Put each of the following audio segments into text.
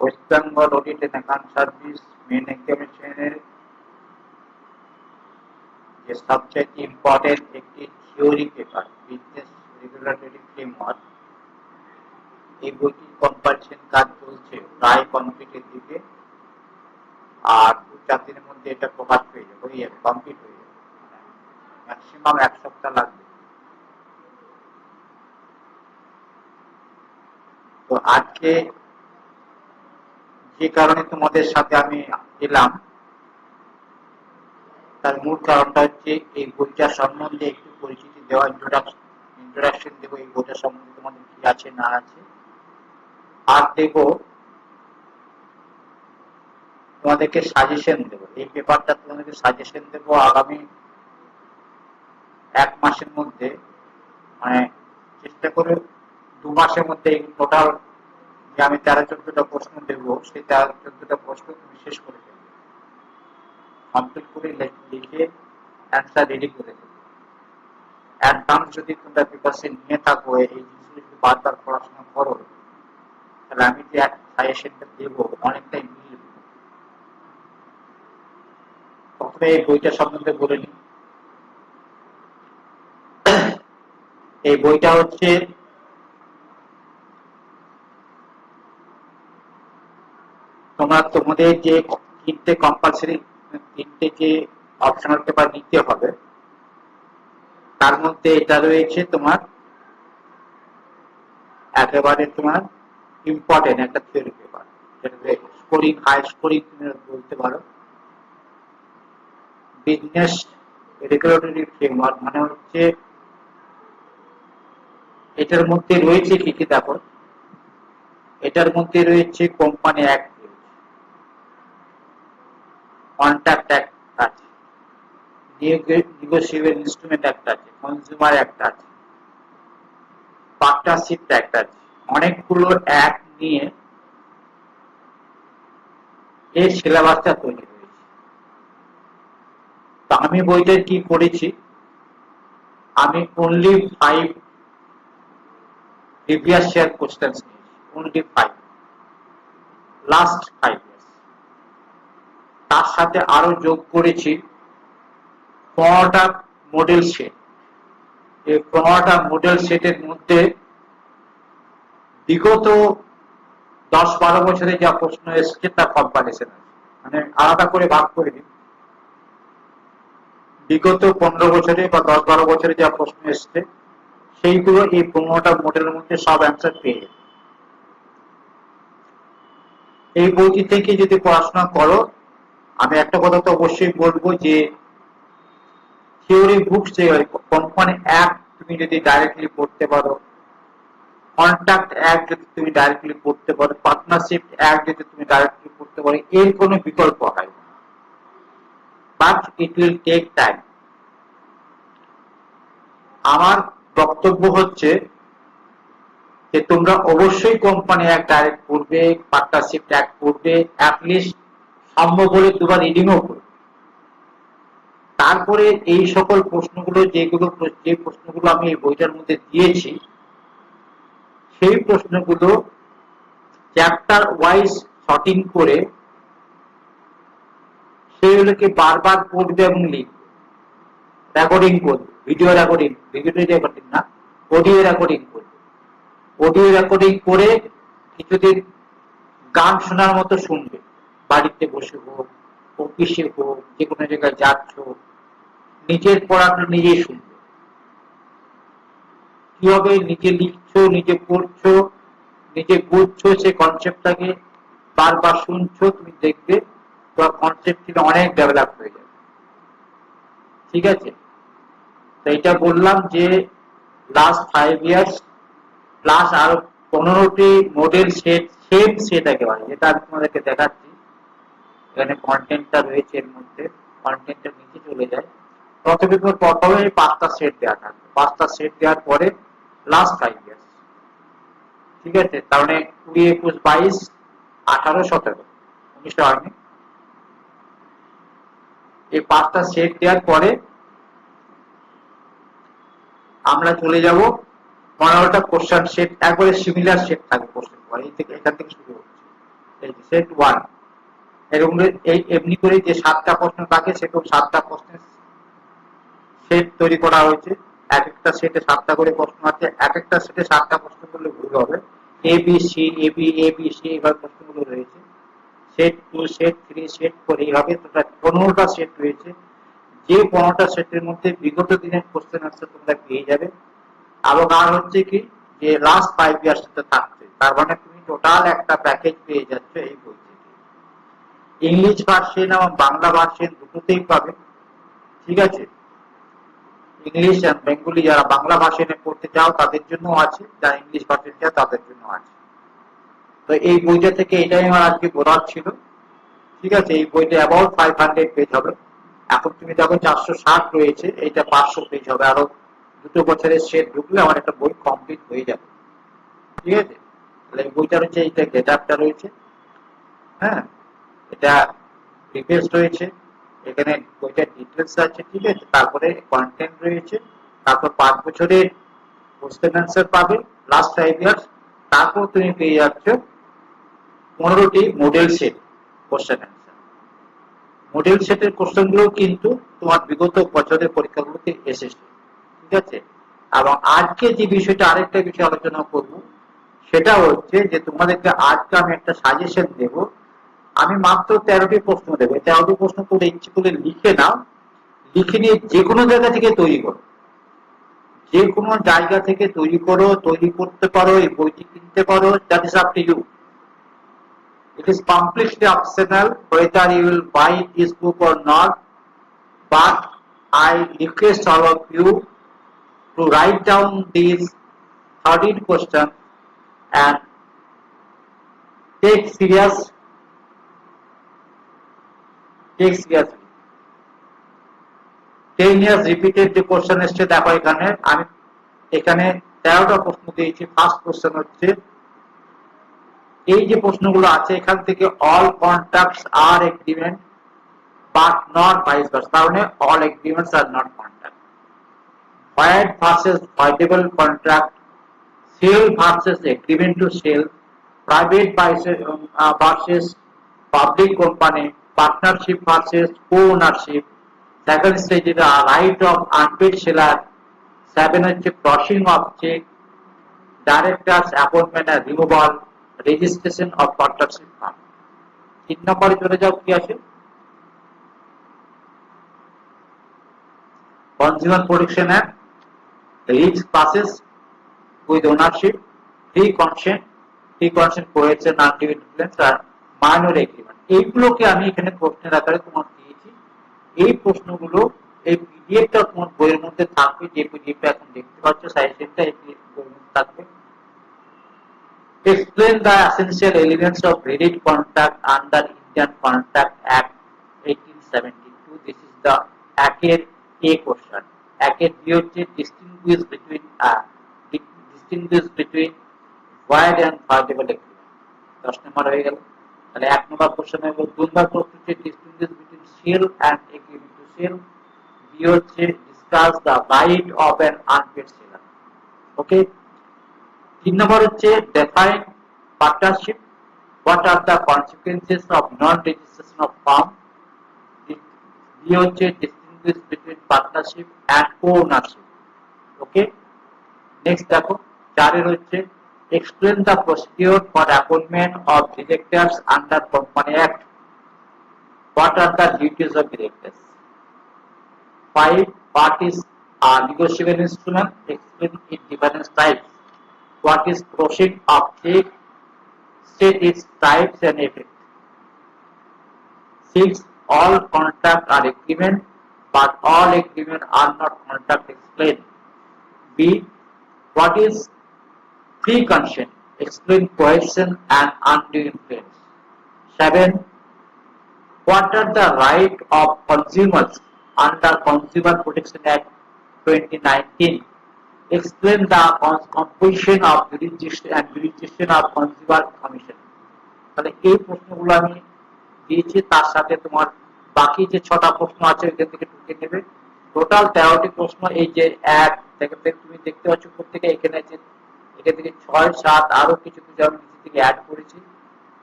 West Bengal audit and account service main এক্সামিনেশনের যে সবচেয়ে ইম্পর্টেন্ট একটি theory paper business regulatory framework, এই বইটির কম্পালশন কাজ চলছে প্রায় কমপ্লিটের দিকে। আর 2-4 দিনের মধ্যে এটা প্রকাশ হয়ে যাবে, কমপ্লিট হয়ে যাবে, ম্যাক্সিমাম 1 সপ্তাহ লাগবে। তো আজকে যে কারণে তোমাদের সাথে আমি এলাম তার মূল কারণটা হচ্ছে এই বইটা সম্বন্ধে একটু পরিচিতি দেওয়া, ইন্ট্রোডাকশন দেবো এই বইটা সম্বন্ধে তোমাদের কি আছে না আছে, আর দেবো তোমাদেরকে সাজেশন দেবো। এই পেপারটা তোমাদেরকে সাজেশন দেবো আগামী 1 মাসের মধ্যে, মানে চেষ্টা করে 2 মাসের মধ্যে টোটাল যে আমি 13-14টা প্রশ্ন দেবো সেই 13-14টা প্রশ্ন তুমি শেষ করে দেবে, কমপ্লিট করে লিখে অ্যান্সার রেডি করে দেবে। অ্যাডভান্স যদি তোমরা প্রিপারেশন নিয়ে থাকো, এই জিনিসগুলো যদি বারবার পড়াশোনা করো, তাহলে আমি যে সাজেশনটা দেবো অনেকটাই মিলবে। প্রথমে এই বইটা সম্বন্ধে বলে নিই। এই বইটা হচ্ছে তোমাদের যে 3টে কম্পালসারি 3টে যে অপশনাল পেপার নিতে হবে, তার মধ্যে এটা রয়েছে তোমার একেবারে তোমার ইম্পর্টেন্ট একটা থিওরি পেপার, যেটা স্কোরিং হাই স্কোরিং তুমি বলতে পারো। বিজনেস রেগুলেটরি ফ্রেমওয়ার্ক মানে হচ্ছে এটার মধ্যে রয়েছে কি কি দেখো, এটার মধ্যে রয়েছে কোম্পানি অ্যাক্ট, কন্ট্রাক্ট অ্যাক্ট আছে, নেগোশিয়েবল ইনস্ট্রুমেন্ট অ্যাক্ট আছে, কনজিউমার অ্যাক্ট আছে, পার্টনারশিপ অ্যাক্ট আছে, অনেকগুলো অ্যাক্ট নিয়ে এই সিলেবাসটা তৈরি হয়েছে। তো আমি বইটার কি করেছি, আমি অনলি 5 প্রিভিয়াস ইয়ার কোশ্চেন্স নিয়েছি, অনলি 5, লাস্ট 5 ইয়ার্স। তার সাথে আরো যোগ করেছি 15টা মডেল সেট। এই 15টা মডেল সেটের মধ্যে বিগত 10-12 বছরে যা প্রশ্ন এসছে তা কম্পারিজন আছে, মানে আলাদা করে ভাগ করে দিন। বিগত 15 বছরে বা 10-12 বছরে যা প্রশ্ন এসছে সেইগুলো এই 15টা মডেলের মধ্যে সব অ্যান্সার পেয়ে যাবে। এই বইটি থেকে যদি পড়াশোনা করো, আমি একটা কথা তো অবশ্যই বলবো যে থিওরি বুকস যে কোম্পানি অ্যাক্ট তুমি যদি ডাইরেক্টলি পড়তে পারো, কন্ট্রাক্ট অ্যাক্ট যদি তুমি ডাইরেক্টলি পড়তে পারো, পার্টনারশিপ অ্যাক্ট যদি তুমি ডাইরেক্টলি পড়তে পারো, এর কোনো বিকল্প হয় না, but it will take time. আমার বক্তব্য হচ্ছে যে তোমরা অবশ্যই কোম্পানি অ্যাক্ট ডাইরেক্ট পড়বে, পার্টনারশিপ অ্যাক্ট পড়বে, অ্যাটলিস্ট সম্ভব হলে 2বার রিডিংও করবে। তারপরে এই সকল প্রশ্নগুলো যে প্রশ্নগুলো আমি এই বইটার মধ্যে দিয়েছি সেই প্রশ্নগুলো চ্যাপ্টার ওয়াইজ শর্টিং করে সেগুলোকে বারবার পড়বে এবং লিখবে, রেকর্ডিং করবে, ভিডিও রেকর্ডিং না, অডিও রেকর্ডিং করবে। অডিও রেকর্ডিং করে কিছুদিন গান শোনার মতো শুনবে, বাড়িতে বসে হোক, অফিসে হোক, যে কোনো জায়গায় যাচ্ছ, নিজের পড়াটা নিজেই শুনবে। কিভাবে নিজে লিখছো, নিজে পড়ছো, নিজে বুঝছো, সেই কনসেপ্টটাকে বারবার শুনছো, তুমি দেখবে তোমার কনসেপ্ট থেকে অনেক ডেভেলপ হয়ে যাবে। ঠিক আছে, তো এটা বললাম যে লাস্ট 5 ইয়ার্স প্লাস আরো 15টি মডেল সেট, সেম সেট একেবারে, যেটা আমি তোমাদেরকে দেখাচ্ছি। এখানে কন্টেন্টটা রয়েছে, এর মধ্যে কন্টেন্টটা নিচে চলে যায়। প্রথমে 5টা সেট দেওয়া থাকবে, 5টা সেট দেওয়ার পরে লাস্ট 5 ইয়ার্স। ঠিক আছে, তার মানে 20, 21, 22, 18, 17, 19টা হয়নি। এই 5টা সেট দেওয়ার পরে আমরা চলে যাব 15টা কোশ্চেন সেট, একবারে সিমিলার সেট থাকবে কোশ্চেন, এখান থেকে শুরু হচ্ছে। সেট 1 এরকম এমনি করে যে 7টা প্রশ্ন থাকে সেরকম 7টা প্রশ্নের সেট তৈরি করা হয়েছে। এক একটা সেটে 7টা করে প্রশ্ন আছে, এক একটা সেটে 7টা প্রশ্ন করলে ভুল হবে। A B C A B এইভাবে প্রশ্নগুলো রয়েছে। সেট 2 সেট 3 সেট 4 এইভাবে টোটাল 15টা সেট রয়েছে। যে 15টা সেটের মধ্যে বিগত দিনের কোশ্চেন আনসার তোমরা পেয়ে যাবে। এবং আর হচ্ছে কি যে লাস্ট 5 ইয়ার্স এটা থাকছে, তার মানে তুমি টোটাল একটা প্যাকেজ পেয়ে যাচ্ছ এই বই থেকে। ইংলিশ ভার্সন এবং বাংলা ভার্সন দুটোতেই পাবে, ঠিক আছে। ইংলিশ আর বেঙ্গলি যারা বাংলা ভার্সনে পড়তে চাও তাদের জন্য আছে, যারা ইংলিশ ভার্সন চাও তাদের জন্য আছে। তো এই বইটা থেকে এটাই আমার আজকে বলার ছিল, ঠিক আছে। এই বইটা অ্যাবাউট 500 পেজ হবে। এখন তুমি দেখো 460 রয়েছে, এইটা 500 পেজ হবে। আরো 2 বছরের সেট ঢুকলে আমার একটা বই কমপ্লিট হয়ে যাবে, ঠিক আছে। তাহলে এই বইটা রয়েছে, এইটা গেটআপটা রয়েছে, হ্যাঁ, এটা ডিটেলস রয়েছে, এখানে বইটার ডিটেলস আছে, ঠিক আছে। তারপরে কন্টেন্ট রয়েছে, তারপর 5 বছরের কোশ্চেন অ্যান্সার পাবে লাস্ট 5 ইয়ার্স। তারপর তুমি পেয়ে যাচ্ছ 15টি model set question answer. Model সেটের কোশ্চেন গুলো কিন্তু তোমার বিগত বছরের পরীক্ষাগুলোতে এসেছে, ঠিক আছে। এবং আজকে যে বিষয়টা, আরেকটা বিষয় আলোচনা করব, সেটা হচ্ছে যে তোমাদেরকে আজকে আমি একটা সাজেশন দেব। আমি মাত্র 13টি প্রশ্ন দেবো। 13টি প্রশ্ন করে ইচ্ছে করে লিখে নাও, লিখে নিয়ে যে কোনো জায়গা থেকে তৈরি করো, যে কোনো জায়গা থেকে তৈরি করো, তৈরি করতে পারো, এই বইটি কিনতে পারো, that is up to you. It is completely optional whether you will buy this book or not, but I request all of you to write down these 13 questions and take seriously. 10 years repeated the question এসছে, দেখো এখানে আমি এখানে 13টা প্রশ্ন দিয়েছি। First question হচ্ছে, এই যে প্রশ্নগুলো আছে এখান থেকে all contracts are agreement but not vice versa, তার মানে all agreements are not contract. Void versus voidable contract, sale versus agreement to sell, private versus public company, partnership versus co-ownership, second stage is the right of unpaid seller, 7 হচ্ছে crossing of check, directors appointment and removal, registration of partnership firm। 3 নম্বরে চলে যাও, কি আছে, consumer protection act, risk process with ownership, free consent coercion undue influence R minor agreement। এইগুলোকে আমি এখানে প্রশ্নের আকারে তোমার দিয়েছি। এই প্রশ্নগুলো এই পিডিএফটা তোমার বইয়ের মধ্যে থাকবে, যে পিডিএফটা এখন দেখতে পাচ্ছ সাইজটা, এই বইয়ের মধ্যে থাকবে। Explain the essential elements of credit contract under Indian Contract Act 1872. This is the একের A question. একের B হচ্ছে distinguish between void and voidable agreement। 10 নম্বর হয়ে গেল। তাহলে 1 নম্বর কোশ্চেন হলো, 2 নম্বর প্রশ্ন হচ্ছে distinguish between sale and agreement to sell। B হচ্ছে discuss the right of an unpaid seller। ওকে। 3 নম্বর হচ্ছে define partnership, what are the consequences of non-registration of firm। D হচ্ছে distinguish between partnership and co-ownership। Okay. Next দেখো 4 এর হচ্ছে explain the procedure for appointment of directors under Company Act, what are the duties of directors। 5 what is a negotiable instrument, explain its different types, what is crossing of check, state its types and effects। 6 all contract are agreement but all agreement are not contract, explain। B what is free consent, explain coercion and undue influence। 7 what are the right of consumers under Consumer Protection Act 2019, explain the composition of jurisdiction and jurisdiction of Consumer Commission। তাহলে এই প্রশ্নগুলো আমি দিয়েছি, তার সাথে তোমার বাকি যে 6টা প্রশ্ন আছে এখান থেকে টুকে নেবে। টোটাল 13টি প্রশ্ন। এই যে 1 থেকে তুমি দেখতে পাচ্ছ প্রত্যেকে এখানে আছে, এখান থেকে 6 7 আরো কিছু কিছু আমি নিচে থেকে অ্যাড করেছি।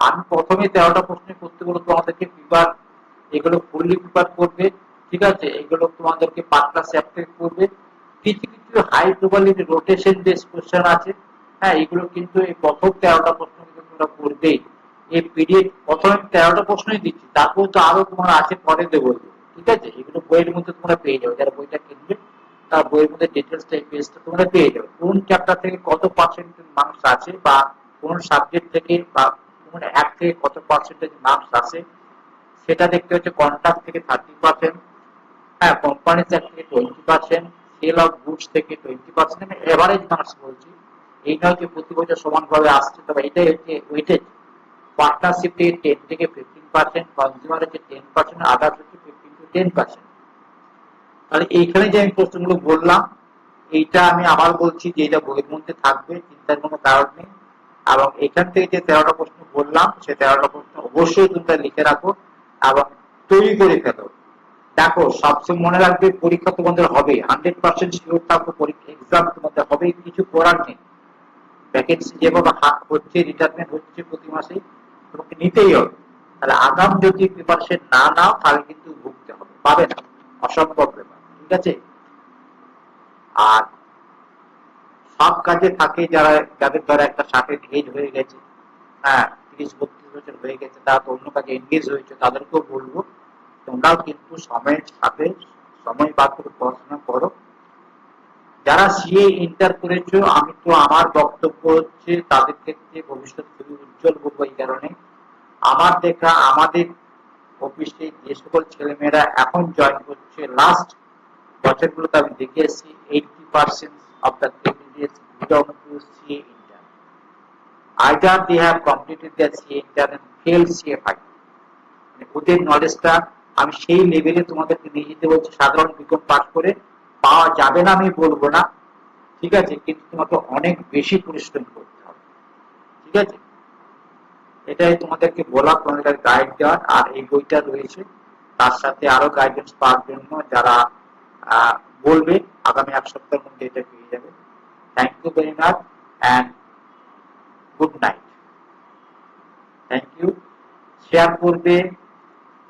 আমি প্রথমে 13টা প্রশ্ন করতে বলবো, তোমাদেরকে প্রিপার, এগুলো ফুললি প্রিপার করবে, ঠিক আছে? এগুলো তোমাদেরকে পাঁচটা চ্যাপ্টার করবে। কিছু কিছু high probability rotation base question আছে, হ্যাঁ, এগুলো কিন্তু এই প্রথম 13টা প্রশ্ন কিন্তু তোমরা করবেই। এই পিরিয়ড প্রথমে 13টা প্রশ্নই দিচ্ছি, তারপর তো আরো তোমার আছে, পরে দেবো, ঠিক আছে? এগুলো বইয়ের মধ্যে তোমরা পেয়ে যাবে, যারা বইটা কিনবে তার বইয়ের মধ্যে ডিটেলস পেজটা তোমরা পেয়ে যাবে, কোন চ্যাপ্টার থেকে কত পার্সেন্ট মার্কস আছে, বা কোন সাবজেক্ট থেকে বা কোন অ্যাপ থেকে কত পার্সেন্টেজ মার্কস আছে, সেটা দেখতে হচ্ছে। কন্ট্রাক্ট থেকে 30%, হ্যাঁ, কোম্পানি থেকে 20%, সেল অফ গুডস থেকে 20%, আমি এভারেজ মার্কস বলছি। এই নয় যে প্রতি বছর সমানভাবে আসছে, তবে এটাই হচ্ছে ওয়েটেজ। পার্টনারশিপ থেকে 10 থেকে 15%, কনজিউমার হচ্ছে 10%, আদার্স হচ্ছে 15 to 10%। তাহলে এইখানে যে আমি প্রশ্নগুলো বললাম, এইটা আমি আবার বলছি যে এটা বইয়ের মধ্যে থাকবে, চিন্তার কোনো কারণ নেই। এবং এখান থেকে যে 13টা প্রশ্ন বললাম, সেই 13টা প্রশ্ন অবশ্যই তোমরা লিখে রাখো এবং তৈরি করে ফেলো। দেখো, সবসময় মনে রাখবে, পরীক্ষা তোমাদের হবে, 100% শিওর থাকো, পরীক্ষা এক্সাম তোমাদের হবে, কিছু করার নেই। ভ্যাকেন্সি যেভাবে হচ্ছে, রিটায়ারমেন্ট হচ্ছে প্রতি মাসে, তোমাকে নিতেই হবে। তাহলে আগাম যদি প্রিপারেশন না নাও, তাহলে কিন্তু ভুগতে হবে, পাবে না, অসম্ভব ব্যাপার, ঠিক আছে? আর সব কাজে থাকে যারা, যাদের দ্বারা একটা সার্টেন এজ হয়ে গেছে, হ্যাঁ, 30-32 বছর হয়ে গেছে, তারা তো অন্য কাজে এনগেজ হয়েছে, তাদেরকেও বলবো তোমরাও কিন্তু সময়ের সাথে সময় বার করে পড়াশোনা করো। যারা সিএ ইন্টার করেছো, আমি তো আমার বক্তব্য হচ্ছে তাদের ক্ষেত্রে ভবিষ্যৎ খুবই উজ্জ্বল বলবো। এই কারণে আমার দেখা, আমাদের অফিসে যে সকল ছেলেমেয়েরা এখন জয়েন করছে, লাস্ট বছরগুলোতে আমি দেখে এসেছি 80% of the candidates belong to CA intern. Either they have completed their CA intern and failed CFI. ওদের নলেজটা আমি সেই লেভেলে তোমাদেরকে নিয়ে যেতে বলছি। সাধারণ বিকম পাস করে পাওয়া যাবে না আমি বলবো না, ঠিক আছে, কিন্তু তোমাকে অনেক বেশি পরিশ্রম করতে হবে, ঠিক আছে? এটাই তোমাদেরকে বলা, তোমাদের গাইড দেওয়ার। আর এই বইটা রয়েছে, তার সাথে আরো গাইডেন্স পাওয়ার জন্য যারা বলবে, আগামী 1 সপ্তাহের মধ্যে এটা পেয়ে যাবে। Thank you very much and good night. Thank you. Share করবে।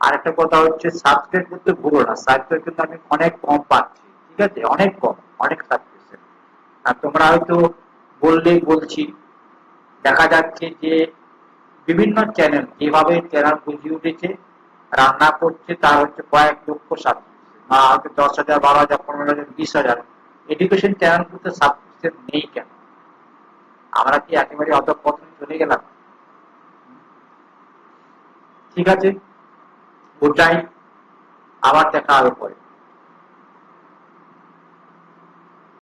আর একটা কথা হচ্ছে, সাবস্ক্রাইব করতে ভুলো না, সাবস্ক্রাইব কিন্তু আমি অনেক কম পাচ্ছি, ঠিক আছে, অনেক কম, অনেক সাবস্ক্রাইব। আর তোমরা হয়তো বললেই বলছি, দেখা যাচ্ছে যে বিভিন্ন চ্যানেল যেভাবে চ্যানেল বুঝিয়ে উঠেছে, রান্না করছে, তার হচ্ছে কয়েক লক্ষ সাবস্ক্রিপশন, বা হয়তো 10,000, 12,000, 15,000, 20,000। এডুকেশন চ্যানেলগুলোতে সাবস্ক্রিপশন নেই কেন? আমরা কি একেবারে অধঃপতনে চলে গেলাম? ঠিক আছে, গুড নাইট, আবার দেখা হবে পরে।